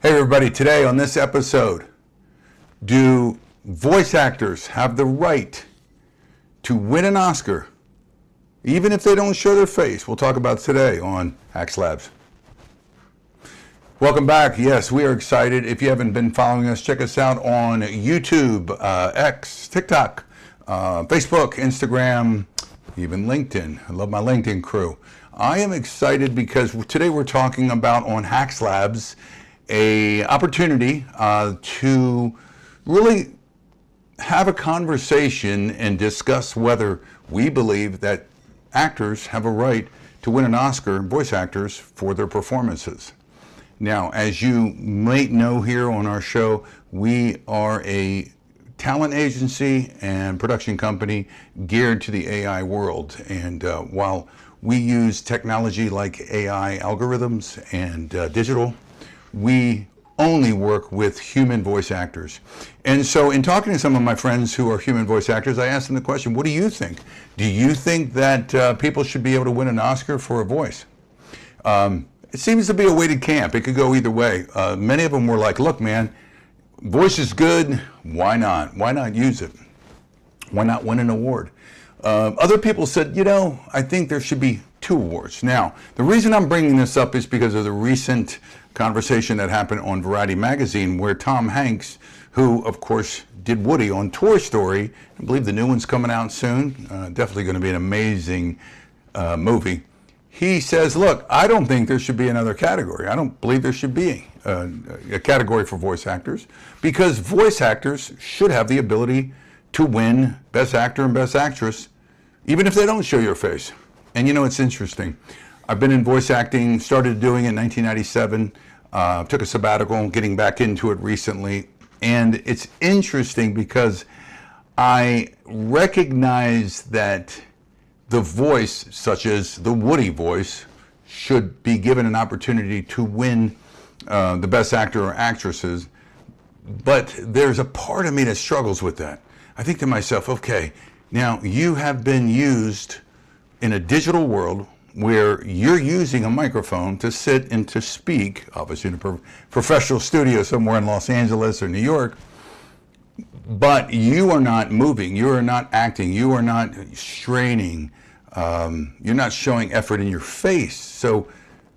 Hey everybody, today on this episode, do voice actors have the right to win an Oscar, even if they don't show their face? We'll talk about today on Hacks Labs. Welcome back. Yes, we are excited. If you haven't been following us, check us out on YouTube, X, TikTok, Facebook, Instagram, even LinkedIn. I love my LinkedIn crew. I am excited because today we're talking about on Hacks Labs a opportunity to really have a conversation and discuss whether we believe that actors have a right to win an Oscar, voice actors, for their performances. Now, as you might know here on our show, we are a talent agency and production company geared to the AI world. And while we use technology like AI algorithms and digital, we only work with human voice actors. And so in talking to some of my friends who are human voice actors, I asked them the question, what do you think? Do you think that people should be able to win an Oscar for a voice? It seems to be a weighted camp. It could go either way. Many of them were like, look, man, voice is good. Why not? Why not use it? Why not win an award? Other people said, you know, I think there should be 2 awards. Now, the reason I'm bringing this up is because of the recent conversation that happened on Variety magazine where Tom Hanks, who of course did Woody on Toy Story, I believe the new one's coming out soon, definitely going to be an amazing movie. He says, look, I don't think there should be another category. I don't believe there should be a category for voice actors, because voice actors should have the ability to win Best Actor and Best Actress, even if they don't show your face. And you know, it's interesting. I've been in voice acting, started doing it in 1997, took a sabbatical, getting back into it recently. And it's interesting because I recognize that the voice, such as the Woody voice, should be given an opportunity to win the Best Actor or Actresses. But there's a part of me that struggles with that. I think to myself, okay, now you have been used in a digital world where you're using a microphone to sit and to speak, obviously in a professional studio somewhere in Los Angeles or New York, but you are not moving, you are not acting, you are not straining, you're not showing effort in your face. So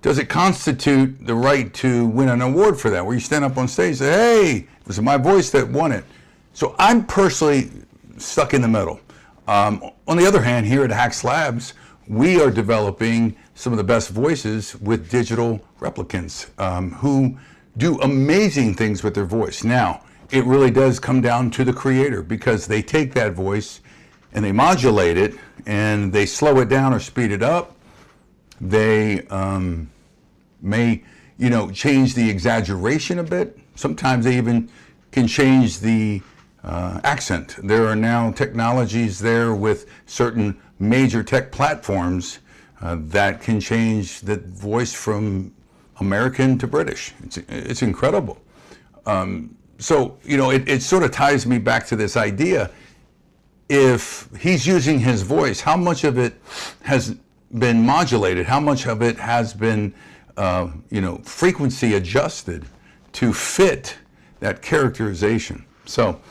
does it constitute the right to win an award for that, where you stand up on stage and say, hey, it was my voice that won it? So I'm personally stuck in the middle. On the other hand, here at Hacks Labs, we are developing some of the best voices with digital replicants who do amazing things with their voice. Now, it really does come down to the creator, because they take that voice and they modulate it and they slow it down or speed it up. They may, you know, change the exaggeration a bit. Sometimes they even can change the accent. There are now technologies there with certain major tech platforms that can change the voice from American to British. It's incredible. So, you know, it sort of ties me back to this idea. If he's using his voice, how much of it has been modulated? How much of it has been, you know, frequency adjusted to fit that characterization? So,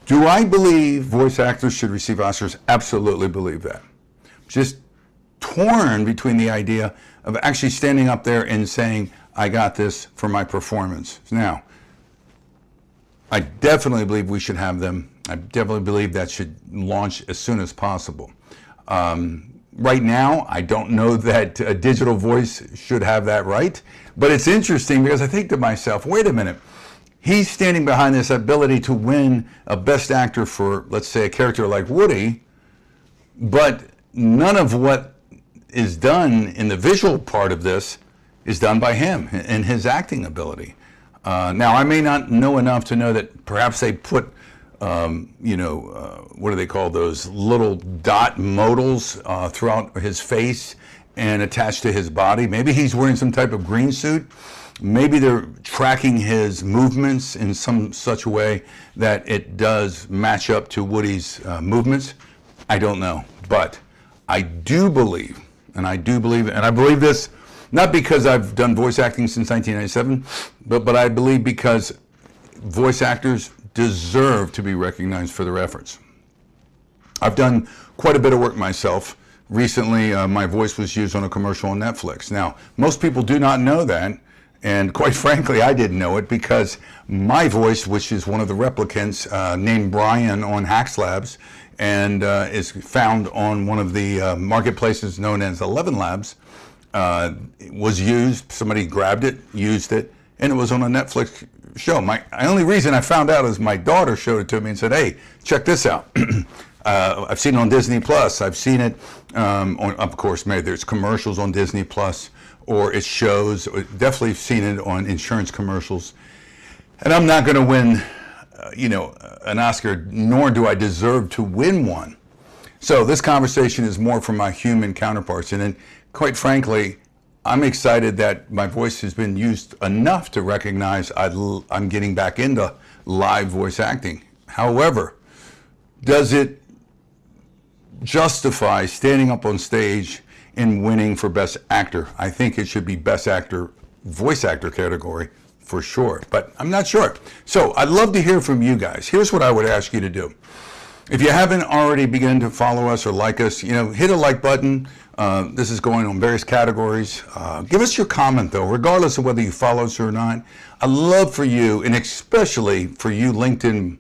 do I believe voice actors should receive Oscars? Absolutely believe that. Just torn between the idea of actually standing up there and saying, I got this for my performance. Now, I definitely believe we should have them. I definitely believe that should launch as soon as possible. Right now, I don't know that a digital voice should have that right, but it's interesting because I think to myself, wait a minute. He's standing behind this ability to win a Best Actor for, let's say, a character like Woody, but none of what is done in the visual part of this is done by him and his acting ability. Now, I may not know enough to know that perhaps they put, you know, what do they call those little dot modals throughout his face and attached to his body. Maybe he's wearing some type of green suit. Maybe they're tracking his movements in some such a way that it does match up to Woody's movements. I don't know, but I do believe, and I believe this Not because I've done voice acting since 1997, but I believe because voice actors deserve to be recognized for their efforts. I've done quite a bit of work myself. Recently, my voice was used on a commercial on Netflix. Now, most people do not know that, and quite frankly, I didn't know it because my voice, which is one of the replicants, named Brian on Hacks Labs, and is found on one of the marketplaces known as 11 Labs, was used. Somebody grabbed it, used it, and it was on a Netflix show. My only reason I found out is my daughter showed it to me and said, "Hey, check this out." I've seen it on Disney Plus. I've seen it on, of course, maybe there's commercials on Disney Plus, or it shows. Definitely seen it on insurance commercials. And I'm not going to win, an Oscar, nor do I deserve to win one. So this conversation is more for my human counterparts. And then, quite frankly, I'm excited that my voice has been used enough to recognize I'm getting back into live voice acting. However, does it justify standing up on stage and winning for Best Actor? I think it should be Best Actor, Voice Actor category for sure, but I'm not sure. So I'd love to hear from you guys. Here's what I would ask you to do. If you haven't already begun to follow us or like us, hit a like button. This is going on various categories. Give us your comment though, regardless of whether you follow us or not. I'd love for you, and especially for you LinkedIn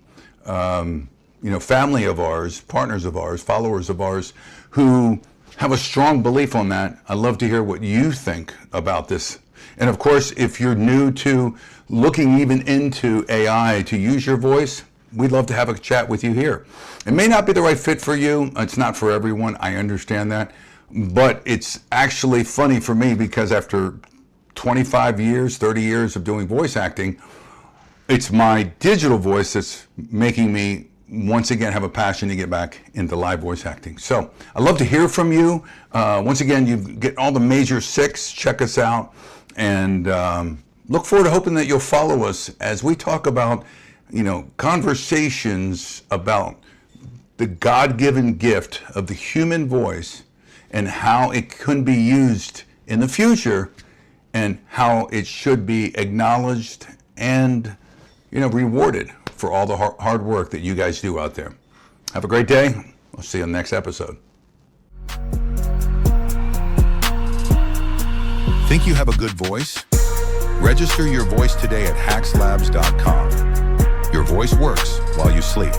family of ours, partners of ours, followers of ours, who have a strong belief on that. I'd love to hear what you think about this. And of course, if you're new to looking even into AI to use your voice, we'd love to have a chat with you here. It may not be the right fit for you. It's not for everyone. I understand that. But it's actually funny for me because after 25 years, 30 years of doing voice acting, it's my digital voice that's making me once again have a passion to get back into live voice acting. So I'd love to hear from you. Once again, you get all the major 6. Check us out, and look forward to hoping that you'll follow us as we talk about, conversations about the God-given gift of the human voice and how it can be used in the future and how it should be acknowledged and, rewarded for all the hard work that you guys do out there. Have a great day. I'll see you on the next episode. Think you have a good voice? Register your voice today at hackslabs.com. Your voice works while you sleep.